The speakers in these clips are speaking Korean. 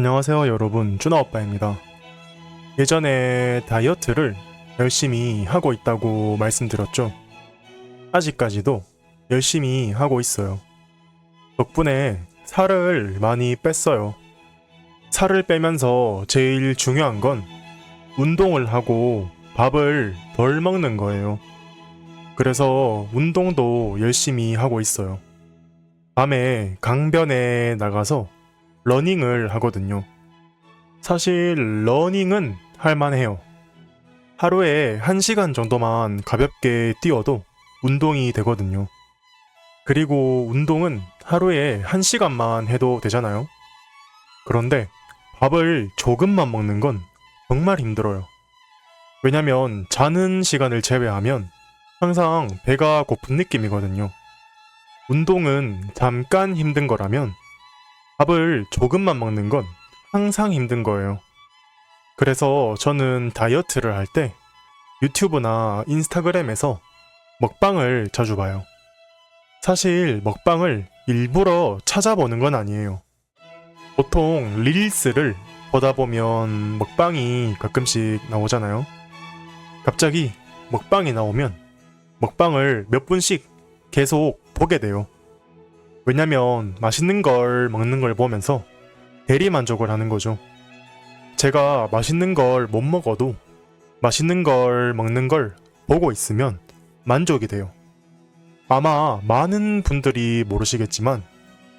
안녕하세요 여러분, 쭈나오빠입니다. 예전에 다이어트를 열심히 하고 있다고 말씀드렸죠. 아직까지도 열심히 하고 있어요. 덕분에 살을 많이 뺐어요. 살을 빼면서 제일 중요한 건 운동을 하고 밥을 덜 먹는 거예요. 그래서 운동도 열심히 하고 있어요. 밤에 강변에 나가서 러닝을 하거든요. 사실 러닝은 할만해요. 하루에 1시간 정도만 가볍게 뛰어도 운동이 되거든요. 그리고 운동은 하루에 1시간만 해도 되잖아요. 그런데 밥을 조금만 먹는 건 정말 힘들어요. 왜냐면 자는 시간을 제외하면 항상 배가 고픈 느낌이거든요. 운동은 잠깐 힘든 거라면 밥을 조금만 먹는 건 항상 힘든 거예요. 그래서 저는 다이어트를 할 때 유튜브나 인스타그램에서 먹방을 자주 봐요. 사실 먹방을 일부러 찾아보는 건 아니에요. 보통 릴스를 보다 보면 먹방이 가끔씩 나오잖아요. 갑자기 먹방이 나오면 먹방을 몇 분씩 계속 보게 돼요. 왜냐면 맛있는 걸 먹는 걸 보면서 대리만족을 하는 거죠. 제가 맛있는 걸 못 먹어도 맛있는 걸 먹는 걸 보고 있으면 만족이 돼요. 아마 많은 분들이 모르시겠지만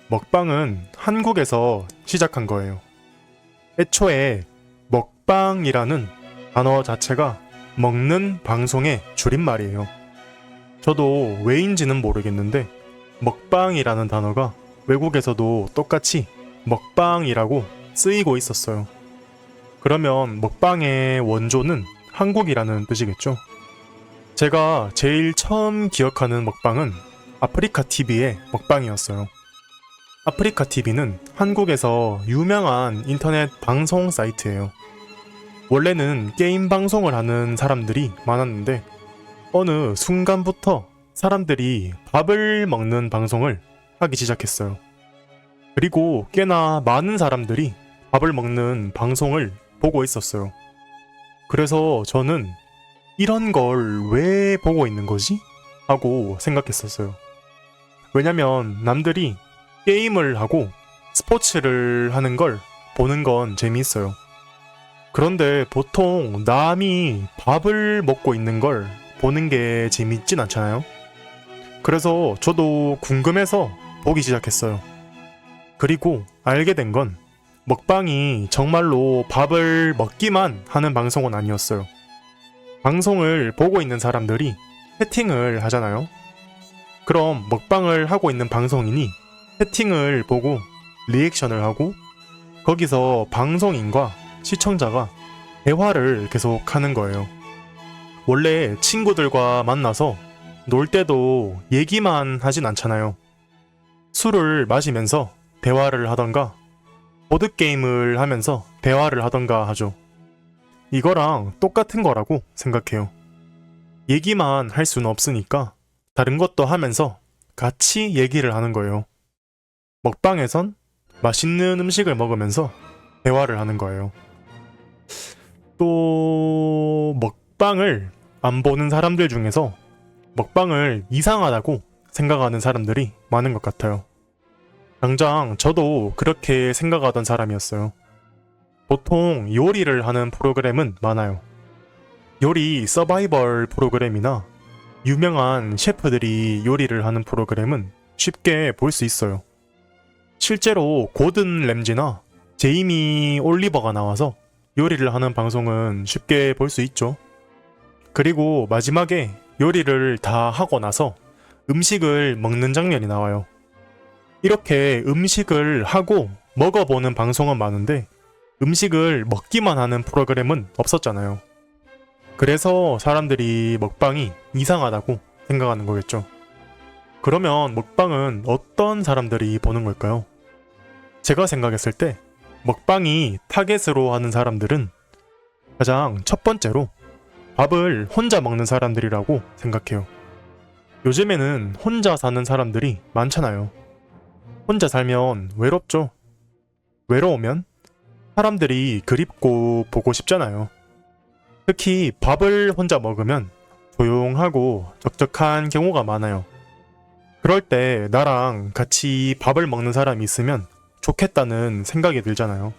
먹방은 한국에서 시작한 거예요. 애초에 먹방이라는 단어 자체가 먹는 방송의 줄임말이에요. 저도 왜인지는 모르겠는데 먹방이라는 단어가 외국에서도 똑같이 먹방이라고 쓰이고 있었어요. 그러면 먹방의 원조는 한국이라는 뜻이겠죠. 제가 제일 처음 기억하는 먹방은 아프리카TV의 먹방이었어요. 아프리카TV는 한국에서 유명한 인터넷 방송 사이트예요. 원래는 게임 방송을 하는 사람들이 많았는데 어느 순간부터 사람들이 밥을 먹는 방송을 하기 시작했어요. 그리고 꽤나 많은 사람들이 밥을 먹는 방송을 보고 있었어요. 그래서 저는 이런 걸 왜 보고 있는 거지? 하고 생각했었어요. 왜냐면 남들이 게임을 하고 스포츠를 하는 걸 보는 건 재미있어요. 그런데 보통 남이 밥을 먹고 있는 걸 보는 게 재밌진 않잖아요. 그래서 저도 궁금해서 보기 시작했어요. 그리고 알게 된 건 먹방이 정말로 밥을 먹기만 하는 방송은 아니었어요. 방송을 보고 있는 사람들이 채팅을 하잖아요. 그럼 먹방을 하고 있는 방송인이 채팅을 보고 리액션을 하고 거기서 방송인과 시청자가 대화를 계속 하는 거예요. 원래 친구들과 만나서 놀 때도 얘기만 하진 않잖아요. 술을 마시면서 대화를 하던가 보드게임을 하면서 대화를 하던가 하죠. 이거랑 똑같은 거라고 생각해요. 얘기만 할 수는 없으니까 다른 것도 하면서 같이 얘기를 하는 거예요. 먹방에선 맛있는 음식을 먹으면서 대화를 하는 거예요. 또 먹방을 안 보는 사람들 중에서 먹방을 이상하다고 생각하는 사람들이 많은 것 같아요. 당장 저도 그렇게 생각하던 사람이었어요. 보통 요리를 하는 프로그램은 많아요. 요리 서바이벌 프로그램이나 유명한 셰프들이 요리를 하는 프로그램은 쉽게 볼 수 있어요. 실제로 고든 램지나 제이미 올리버가 나와서 요리를 하는 방송은 쉽게 볼 수 있죠. 그리고 마지막에 요리를 다 하고 나서 음식을 먹는 장면이 나와요. 이렇게 음식을 하고 먹어보는 방송은 많은데 음식을 먹기만 하는 프로그램은 없었잖아요. 그래서 사람들이 먹방이 이상하다고 생각하는 거겠죠. 그러면 먹방은 어떤 사람들이 보는 걸까요? 제가 생각했을 때 먹방이 타겟으로 하는 사람들은 가장 첫 번째로 밥을 혼자 먹는 사람들이라고 생각해요. 요즘에는 혼자 사는 사람들이 많잖아요. 혼자 살면 외롭죠. 외로우면 사람들이 그립고 보고 싶잖아요. 특히 밥을 혼자 먹으면 조용하고 적적한 경우가 많아요. 그럴 때 나랑 같이 밥을 먹는 사람이 있으면 좋겠다는 생각이 들잖아요.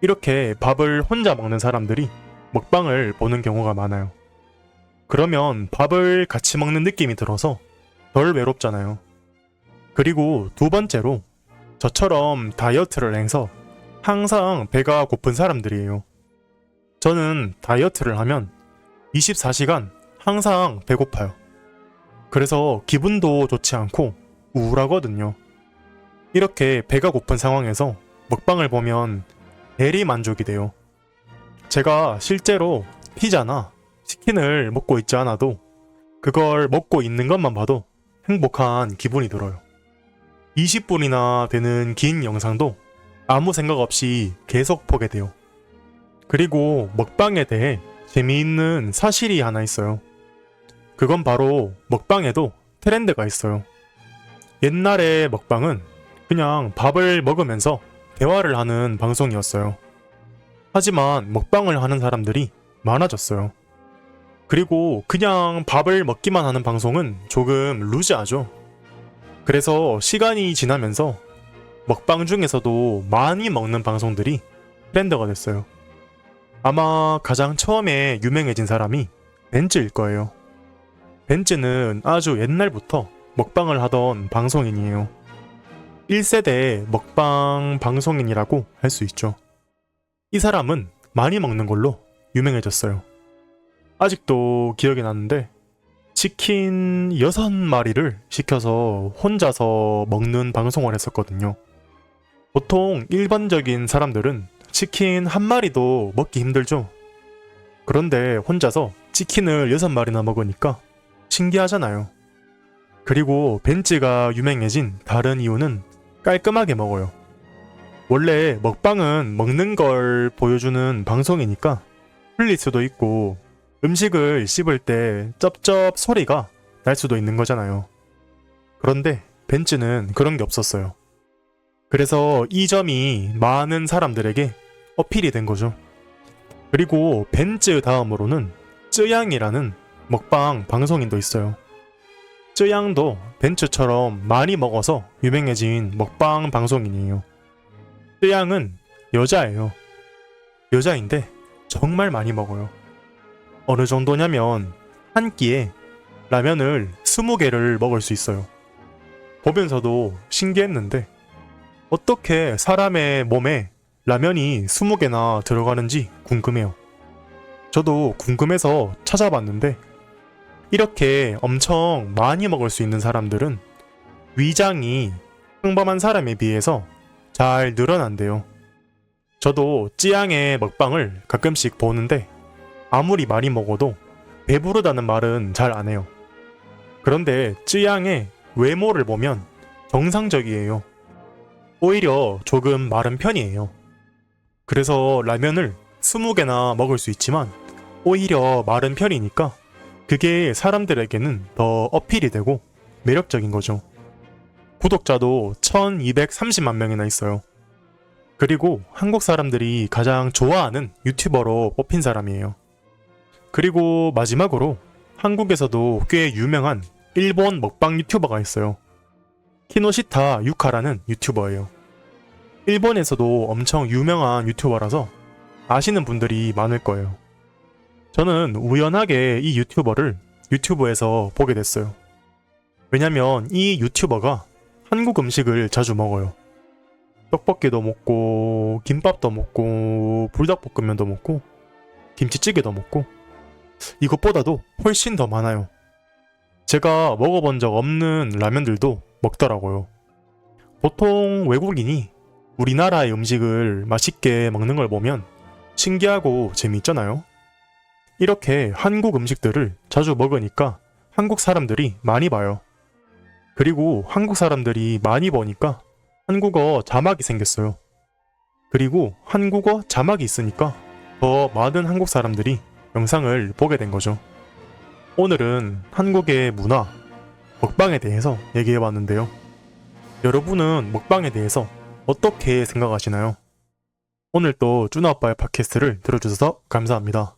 이렇게 밥을 혼자 먹는 사람들이 먹방을 보는 경우가 많아요. 그러면 밥을 같이 먹는 느낌이 들어서 덜 외롭잖아요. 그리고 두 번째로 저처럼 다이어트를 해서 항상 배가 고픈 사람들이에요. 저는 다이어트를 하면 24시간 항상 배고파요. 그래서 기분도 좋지 않고 우울하거든요. 이렇게 배가 고픈 상황에서 먹방을 보면 대리 만족이 돼요. 제가 실제로 피자나 치킨을 먹고 있지 않아도 그걸 먹고 있는 것만 봐도 행복한 기분이 들어요. 20분이나 되는 긴 영상도 아무 생각 없이 계속 보게 돼요. 그리고 먹방에 대해 재미있는 사실이 하나 있어요. 그건 바로 먹방에도 트렌드가 있어요. 옛날에 먹방은 그냥 밥을 먹으면서 대화를 하는 방송이었어요. 하지만 먹방을 하는 사람들이 많아졌어요. 그리고 그냥 밥을 먹기만 하는 방송은 조금 루즈하죠. 그래서 시간이 지나면서 먹방 중에서도 많이 먹는 방송들이 트렌드가 됐어요. 아마 가장 처음에 유명해진 사람이 벤츠일 거예요. 벤츠는 아주 옛날부터 먹방을 하던 방송인이에요. 1세대 먹방 방송인이라고 할 수 있죠. 이 사람은 많이 먹는 걸로 유명해졌어요. 아직도 기억이 나는데 치킨 6마리를 시켜서 혼자서 먹는 방송을 했었거든요. 보통 일반적인 사람들은 치킨 1마리도 먹기 힘들죠. 그런데 혼자서 치킨을 6마리나 먹으니까 신기하잖아요. 그리고 벤츠가 유명해진 다른 이유는 깔끔하게 먹어요. 원래 먹방은 먹는 걸 보여주는 방송이니까 흘릴 수도 있고 음식을 씹을 때 쩝쩝 소리가 날 수도 있는 거잖아요. 그런데 벤츠는 그런 게 없었어요. 그래서 이 점이 많은 사람들에게 어필이 된 거죠. 그리고 벤츠 다음으로는 쯔양이라는 먹방 방송인도 있어요. 쯔양도 벤츠처럼 많이 먹어서 유명해진 먹방 방송인이에요. 쯔양은 여자예요. 여자인데 정말 많이 먹어요. 어느 정도냐면 한 끼에 라면을 20개를 먹을 수 있어요. 보면서도 신기했는데 어떻게 사람의 몸에 라면이 20개나 들어가는지 궁금해요. 저도 궁금해서 찾아봤는데 이렇게 엄청 많이 먹을 수 있는 사람들은 위장이 평범한 사람에 비해서 잘 늘어난대요. 저도 찌양의 먹방을 가끔씩 보는데 아무리 많이 먹어도 배부르다는 말은 잘 안 해요. 그런데 찌양의 외모를 보면 정상적이에요. 오히려 조금 마른 편이에요. 그래서 라면을 20개나 먹을 수 있지만 오히려 마른 편이니까 그게 사람들에게는 더 어필이 되고 매력적인 거죠. 구독자도 1230만 명이나 있어요. 그리고 한국 사람들이 가장 좋아하는 유튜버로 뽑힌 사람이에요. 그리고 마지막으로 한국에서도 꽤 유명한 일본 먹방 유튜버가 있어요. 키노시타 유카라는 유튜버예요. 일본에서도 엄청 유명한 유튜버라서 아시는 분들이 많을 거예요. 저는 우연하게 이 유튜버를 유튜브에서 보게 됐어요. 왜냐면 이 유튜버가 한국 음식을 자주 먹어요. 떡볶이도 먹고 김밥도 먹고 불닭볶음면도 먹고 김치찌개도 먹고 이것보다도 훨씬 더 많아요. 제가 먹어본 적 없는 라면들도 먹더라고요. 보통 외국인이 우리나라의 음식을 맛있게 먹는 걸 보면 신기하고 재미있잖아요. 이렇게 한국 음식들을 자주 먹으니까 한국 사람들이 많이 봐요. 그리고 한국 사람들이 많이 보니까 한국어 자막이 생겼어요. 그리고 한국어 자막이 있으니까 더 많은 한국 사람들이 영상을 보게 된 거죠. 오늘은 한국의 문화, 먹방에 대해서 얘기해봤는데요. 여러분은 먹방에 대해서 어떻게 생각하시나요? 오늘 또 쭈나 오빠의 팟캐스트를 들어주셔서 감사합니다.